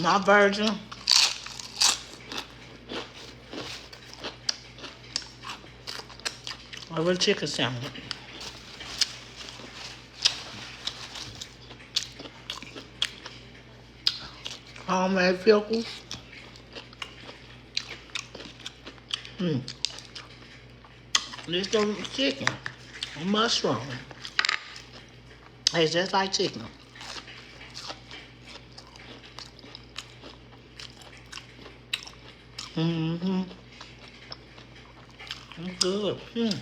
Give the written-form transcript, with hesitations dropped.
My version of a chicken sandwich. Homemade pickles. Mm. This the chicken. Mushroom. It's just like chicken. Mm-hmm. It's good. Mm.